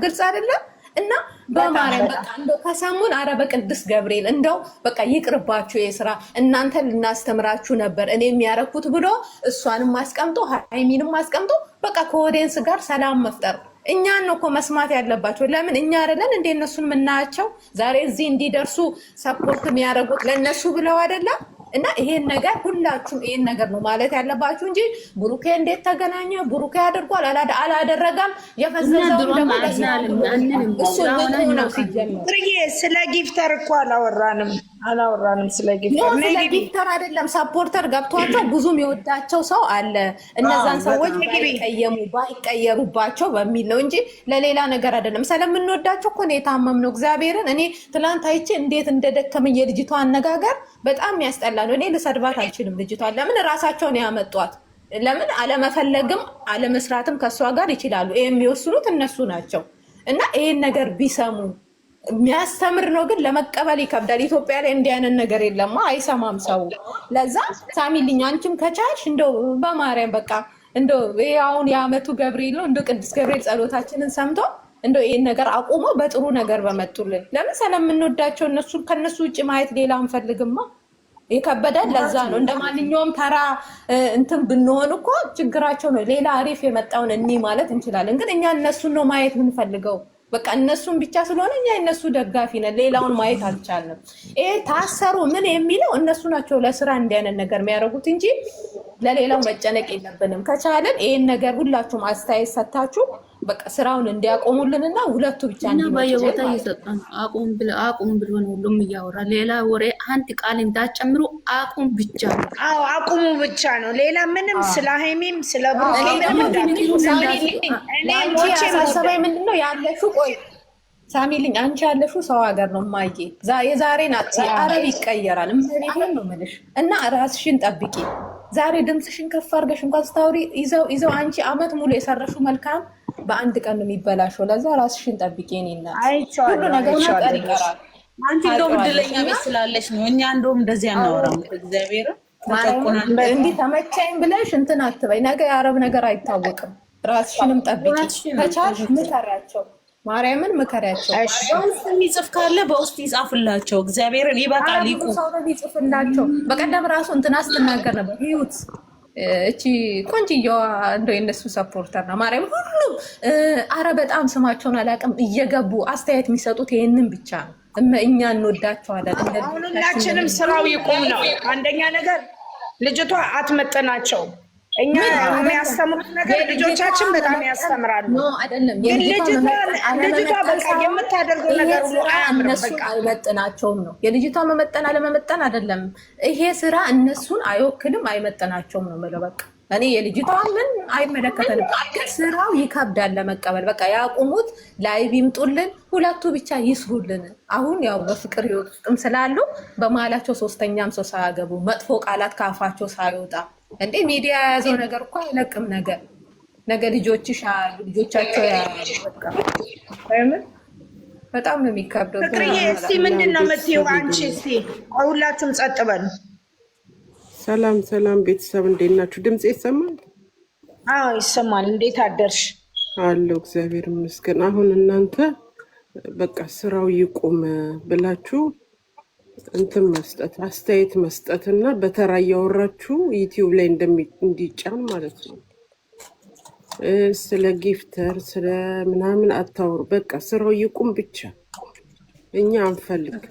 ግልጽ አይደለም። እና በማርያም በቃ እንደው ከሰሙን አረ በቅዱስ ገብርኤል እንደው በቃ ይቅርባችሁ የስራ እናንተን ልናስተምራችሁ ነበር እኔ የሚያረኩት ብሎ እሷንም አስቀምጦ ሃይሚንም አስቀምጦ በቃ ከኦዲየንስ ጋር ሰላም መፍጠር እኛን ነው እኮ መስማት ያለባቸው። ለምን እኛ አይደለን እንደ እነሱን የምናያቸው ዛሬ እዚህ እንዲደርሱ ሰፖርት የሚያደርጉት ለእነሱ ብለው አይደለም። እና ይሄን ነገር ሁላችሁም ይሄን ነገር ነው ማለት ያለባችሁ እንጂ ብሩኬ እንዴት ተገናኘ ብሩኬ አድርጓል አላደረጋም የፈዘዘው ደግሞ እሱ ነው ሲጀምር ስለ ጊፍተር እኮ አላወራንም ስለ ጊፍተር አይደለም ሰፖርተር ገብቷቸው ብዙም የወዳቸው ሰው አለ እነዛን ሰዎች ባይቀየሩባቸው በሚል ነው እንጂ ለሌላ ነገር አይደለም። ስለምንወዳቸው እኮ ነው የታመምነው። እግዚአብሔርን እኔ ትላንት አይቼ እንዴት እንደደከመኝ የልጅቷ አነጋገር በጣም ያስጠላ ነው። እኔ ልሰድባት አልችልም ልጅቷን። ለምን ራሳቸውን ያመጧት? ለምን አለመፈለግም አለመስራትም ከእሷ ጋር ይችላሉ። ይሄ የሚወስኑት እነሱ ናቸው። እና ይሄን ነገር ቢሰሙ የሚያስተምር ነው፣ ግን ለመቀበል ይከብዳል። ኢትዮጵያ ላይ እንዲህ አይነት ነገር የለማ፣ አይሰማም ሰው። ለዛ ሳሚልኝ አንቺም ከቻልሽ እንደው በማርያም በቃ እንደው አሁን የአመቱ ገብርኤል ነው እንደው ቅዱስ ገብርኤል ጸሎታችንን ሰምቶ እንደው ይሄን ነገር አቁሞ በጥሩ ነገር በመጡልን። ለምን ስለምንወዳቸው እነሱ ከነሱ ውጭ ማየት ሌላ አንፈልግማ። የከበደን ለዛ ነው። እንደ ማንኛውም ተራ እንትን ብንሆን እኮ ችግራቸው ነው። ሌላ አሪፍ የመጣውን እኒ ማለት እንችላለን፣ ግን እኛ እነሱን ነው ማየት የምንፈልገው። በቃ እነሱን ብቻ ስለሆነ እኛ እነሱ ደጋፊ ነን፣ ሌላውን ማየት አልቻልንም። ይሄ ታሰሩ ምን የሚለው እነሱ ናቸው ለስራ እንዲህ አይነት ነገር የሚያደርጉት እንጂ ለሌላው መጨነቅ የለብንም። ከቻለን ይሄን ነገር ሁላችሁም አስተያየት ሰታችሁ በቃ ስራውን እንዲያቆሙልንና ሁለቱ ብቻ እና በየቦታ እየሰጠን አቁም ብሎ ነው ሁሉም እያወራ። ሌላ ወሬ አንድ ቃል እንዳጨምሩ አቁም ብቻ ነው። አዎ አቁሙ ብቻ ነው። ሌላ ምንም ስለ ሃይሚም ስለ ብሩኬ ሰባይ ምንድነው ያለሽው? ቆይ ሳሚልኝ አንቺ ያለሽው ሰው ሀገር ነው ማዬ። የዛሬን አረብ ይቀየራል እምብሬን ነው የምልሽ። እና ራስሽን ጠብቂ። ዛሬ ድምፅሽን ከፍ አድርገሽ እንኳን ስታወሪ ይዘው አንቺ አመት ሙሉ የሰረሽው መልካም በአንድ ቀን ነው የሚበላሸው። ለዛ ራስሽን ጠብቂ። እኔና ሁሉ ነገር ይቀራል። አንቺ እንደውም እድለኛ ቤት ስላለሽ ነው። እኛ እንደውም እንደዚህ አናወራም። እግዚአብሔር እንዲህ ተመቻኝ ብለሽ እንትን አትበይ። ነገ የአረብ ነገር አይታወቅም። ራስሽንም ጠብቂ። ከቻልሽ ምከሪያቸው፣ ማርያምን ምከሪያቸው። በውስጥ የሚጽፍ ካለ በውስጥ ይጻፍላቸው። እግዚአብሔርን ይበቃል። ይቁ ይጽፍላቸው። በቀደም ራሱ እንትና ስትናገር ነበር ህይወት እቺ ቆንጅየዋ እንደው የነሱ ሰፖርተር ነው። ማርያም ሁሉም አረ በጣም ስማቸውን አላውቅም እየገቡ አስተያየት የሚሰጡት ይሄንን ብቻ ነው። እኛ እንወዳቸዋለን። ሁላችንም ስራው ይቁም ነው አንደኛ ነገር። ልጅቷ አትመጥናቸው። እኛ የሚያስተምሩት ነገር ልጆቻችን በጣም ያስተምራሉ። ግን ልጅቷ በቃ የምታደርገው ነገር ሁሉ እነሱ አይመጥናቸውም ነው። የልጅቷ መመጠን አለመመጠን አይደለም። ይሄ ስራ እነሱን አይወክልም፣ አይመጥናቸውም ነው የምለው። በቃ እኔ የልጅቷ ምን አይመለከተንም፣ ግን ስራው ይከብዳል ለመቀበል። በቃ ያቁሙት፣ ላይቭ ይምጡልን፣ ሁለቱ ብቻ ይስሩልን። አሁን ያው በፍቅር ህይወት ውስጥም ስላሉ በመሀላቸው ሶስተኛም ሰው ሳያገቡ መጥፎ ቃላት ካፋቸው ሳይወጣ እንዴ ሚዲያ የያዘው ነገር እኮ አይለቅም። ነገ ልጆቻቸው በጣም ነው የሚከብደው። ፍቅርዬ እስቲ ምንድን ነው የምትይው አንቺ? እስቲ ሁላችሁም ጸጥ በሉ። ሰላም ቤተሰብ እንዴት ናችሁ? ድምፅ ይሰማል? አዎ ይሰማል። እንዴት አደርሽ? አለሁ እግዚአብሔር ይመስገን። አሁን እናንተ በቃ ስራው ይቁም ብላችሁ እንትን መስጠት አስተያየት መስጠት እና በተራ እያወራችሁ ዩቲዩብ ላይ እንዲጫን ማለት ነው። ስለ ጊፍተር ስለ ምናምን አታውሩ። በቃ ስራው ይቁም ብቻ። እኛ አንፈልግ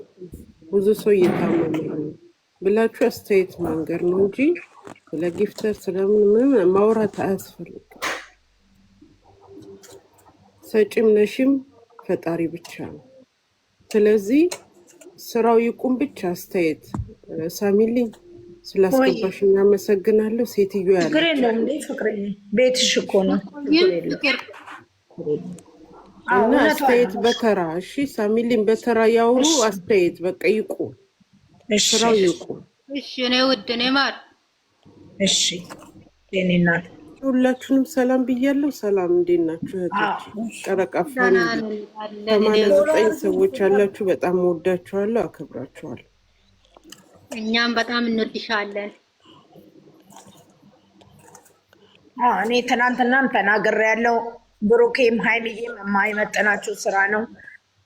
ብዙ ሰው እየታመመ ነው ብላችሁ አስተያየት መንገር ነው እንጂ ስለ ጊፍተር ስለምን ማውራት አያስፈልግም። ሰጪም ነሽም ፈጣሪ ብቻ ነው። ስለዚህ ስራው ይቁም ብቻ። አስተያየት ሳሚልኝ ስላስገባሽ እናመሰግናለሁ። ሴትዮ ያለ ቤትሽ እኮ ነው እና አስተያየት በተራ እሺ፣ ሳሚልኝ በተራ ያውሩ። አስተያየት በቃ ይቁም፣ ስራው ይቁም። እሺ እኔ ውድ እኔ ማር እሺ የኔ እናት ሁላችሁንም ሰላም ብያለሁ። ሰላም እንዴት ናችሁ እህቶች? ቀረቃ ፋሚሊ 89 ሰዎች አላችሁ። በጣም ወዳችኋለሁ፣ አከብራችኋለሁ። እኛም በጣም እንወድሻለን። እኔ ትናንትናም ተናግሬያለሁ። ብሩኬም ሀይሚዬም የማይመጥናችሁ ስራ ነው።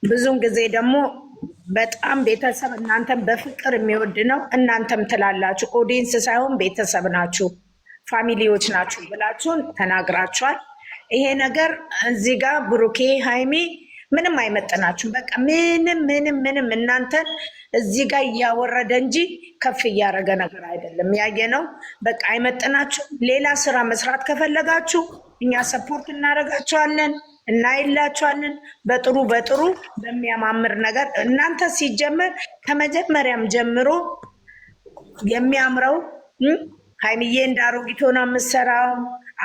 ብዙውን ጊዜ ደግሞ በጣም ቤተሰብ እናንተም በፍቅር የሚወድ ነው። እናንተም ትላላችሁ ኦዲየንስ ሳይሆን ቤተሰብ ናችሁ፣ ፋሚሊዎች ናችሁ ብላችሁን ተናግራችኋል። ይሄ ነገር እዚህ ጋር ብሩኬ ሀይሚ ምንም አይመጥናችሁም። በቃ ምንም እናንተን እዚህ ጋር እያወረደ እንጂ ከፍ እያደረገ ነገር አይደለም። ያየነው በቃ አይመጥናችሁም። ሌላ ስራ መስራት ከፈለጋችሁ እኛ ሰፖርት እናደርጋችኋለን፣ እናይላችኋለን። በጥሩ በሚያማምር ነገር እናንተ ሲጀመር ከመጀመሪያም ጀምሮ የሚያምረው ሀይሚዬ እንዳሮጊት ሆና የምትሰራው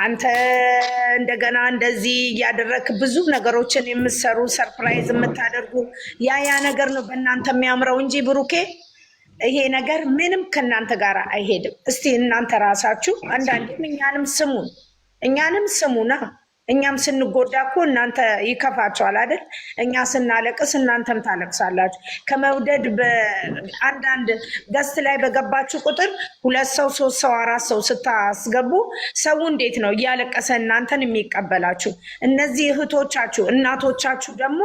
አንተ እንደገና እንደዚህ እያደረክ ብዙ ነገሮችን የምትሰሩ ሰርፕራይዝ የምታደርጉ ያ ነገር ነው በእናንተ የሚያምረው እንጂ ብሩኬ ይሄ ነገር ምንም ከእናንተ ጋር አይሄድም። እስቲ እናንተ ራሳችሁ አንዳንዴም እኛንም ስሙና እኛም ስንጎዳ እኮ እናንተ ይከፋችኋል አይደል? እኛ ስናለቅስ እናንተም ታለቅሳላችሁ። ከመውደድ አንዳንድ ገስት ላይ በገባችሁ ቁጥር 2 ሰው 3 ሰው 4 ሰው ስታስገቡ ሰው እንዴት ነው እያለቀሰ እናንተን የሚቀበላችሁ? እነዚህ እህቶቻችሁ እናቶቻችሁ ደግሞ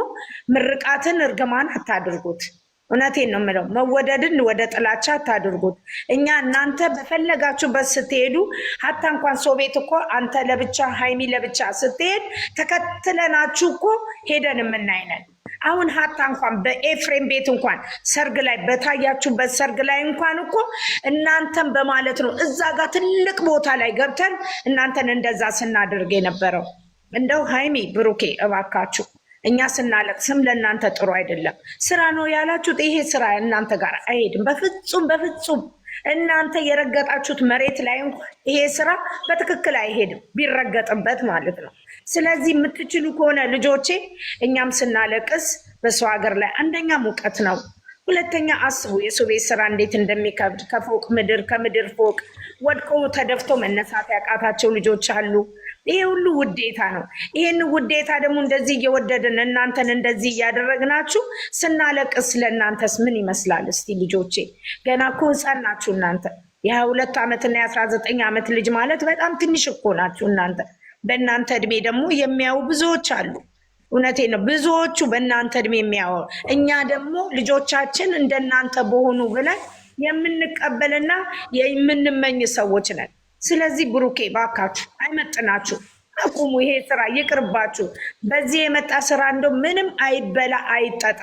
ምርቃትን እርግማን አታድርጉት። እውነቴን ነው የምለው። መወደድን ወደ ጥላቻ አታድርጉት። እኛ እናንተ በፈለጋችሁበት ስትሄዱ ሀታ እንኳን ሰው ቤት እኮ አንተ ለብቻ ሀይሚ ለብቻ ስትሄድ ተከትለናችሁ እኮ ሄደን የምናይነን። አሁን ሀታ እንኳን በኤፍሬም ቤት እንኳን ሰርግ ላይ በታያችሁበት ሰርግ ላይ እንኳን እኮ እናንተን በማለት ነው እዛ ጋር ትልቅ ቦታ ላይ ገብተን እናንተን እንደዛ ስናደርግ የነበረው። እንደው ሀይሚ ብሩኬ እባካችሁ እኛ ስናለቅስም ለእናንተ ጥሩ አይደለም። ስራ ነው ያላችሁት፣ ይሄ ስራ እናንተ ጋር አይሄድም በፍጹም። እናንተ የረገጣችሁት መሬት ላይ እንኳን ይሄ ስራ በትክክል አይሄድም ቢረገጥበት ማለት ነው። ስለዚህ የምትችሉ ከሆነ ልጆቼ፣ እኛም ስናለቅስ በሰው ሀገር ላይ አንደኛ ሙቀት ነው፣ ሁለተኛ አስቡ የሰው ቤት ስራ እንዴት እንደሚከብድ። ከፎቅ ምድር ከምድር ፎቅ ወድቀው ተደፍቶ መነሳት ያቃታቸው ልጆች አሉ። ይሄ ሁሉ ውዴታ ነው። ይሄን ውዴታ ደግሞ እንደዚህ እየወደድን እናንተን እንደዚህ እያደረግናችሁ ስናለቅስ ለእናንተስ ምን ይመስላል? እስቲ ልጆቼ ገና እኮ ህፃን ናችሁ እናንተ። የ22 ዓመትና የ19 ዓመት ልጅ ማለት በጣም ትንሽ እኮ ናችሁ እናንተ። በእናንተ እድሜ ደግሞ የሚያዩ ብዙዎች አሉ። እውነቴ ነው፣ ብዙዎቹ በእናንተ እድሜ የሚያዩ። እኛ ደግሞ ልጆቻችን እንደናንተ በሆኑ ብለን የምንቀበልና የምንመኝ ሰዎች ነን። ስለዚህ ብሩኬ ባካችሁ አይመጥናችሁ፣ አቁሙ። ይሄ ስራ ይቅርባችሁ። በዚህ የመጣ ስራ እንደው ምንም አይበላ አይጠጣ።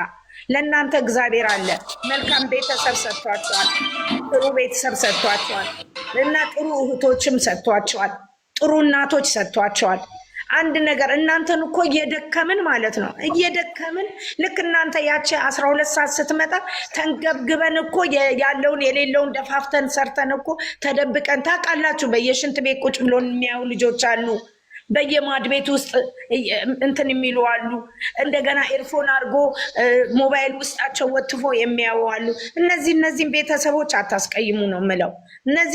ለእናንተ እግዚአብሔር አለ። መልካም ቤተሰብ ሰጥቷቸዋል፣ ጥሩ ቤተሰብ ሰጥቷቸዋል እና ጥሩ እህቶችም ሰጥቷቸዋል፣ ጥሩ እናቶች ሰጥቷቸዋል። አንድ ነገር እናንተን እኮ እየደከምን ማለት ነው እየደከምን ልክ እናንተ ያቺ 12 ሰዓት ስትመጣ ተንገብግበን እኮ ያለውን የሌለውን ደፋፍተን ሰርተን እኮ ተደብቀን ታውቃላችሁ። በየሽንት ቤት ቁጭ ብሎን የሚያዩ ልጆች አሉ። በየማድ ቤት ውስጥ እንትን የሚሉ አሉ። እንደገና ኤርፎን አድርጎ ሞባይል ውስጣቸው ወትፎ የሚያዩ አሉ። እነዚህን ቤተሰቦች አታስቀይሙ ነው የምለው።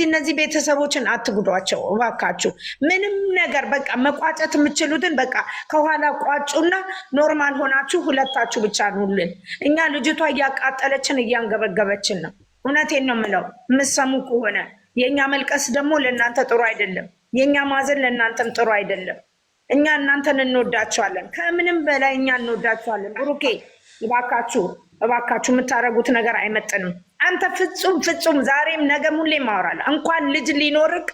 እነዚህ ቤተሰቦችን አትጉዷቸው እባካችሁ። ምንም ነገር በቃ መቋጨት የምችሉትን በቃ ከኋላ ቋጩና ኖርማል ሆናችሁ ሁለታችሁ ብቻ ኑልን። እኛ ልጅቷ እያቃጠለችን እያንገበገበችን ነው። እውነቴን ነው የምለው። የምትሰሙ ከሆነ የእኛ መልቀስ ደግሞ ለእናንተ ጥሩ አይደለም። የእኛ ማዘን ለእናንተም ጥሩ አይደለም። እኛ እናንተን እንወዳችኋለን፣ ከምንም በላይ እኛ እንወዳችኋለን። ብሩኬ እባካችሁ የምታደርጉት ነገር አይመጥንም። አንተ ፍጹም ዛሬም ነገም ሁሌም ማወራለሁ። እንኳን ልጅ ሊኖርክ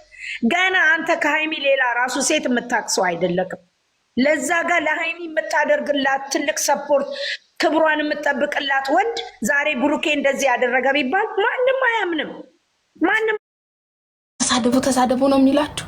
ገና አንተ ከሀይሚ ሌላ ራሱ ሴት የምታቅሰው አይደለክም። ለዛ ጋር ለሀይሚ የምታደርግላት ትልቅ ሰፖርት ክብሯን የምጠብቅላት ወንድ ዛሬ ብሩኬ እንደዚህ ያደረገ ቢባል ማንም አያምንም። ማንም ተሳደቡ ነው የሚላችሁ።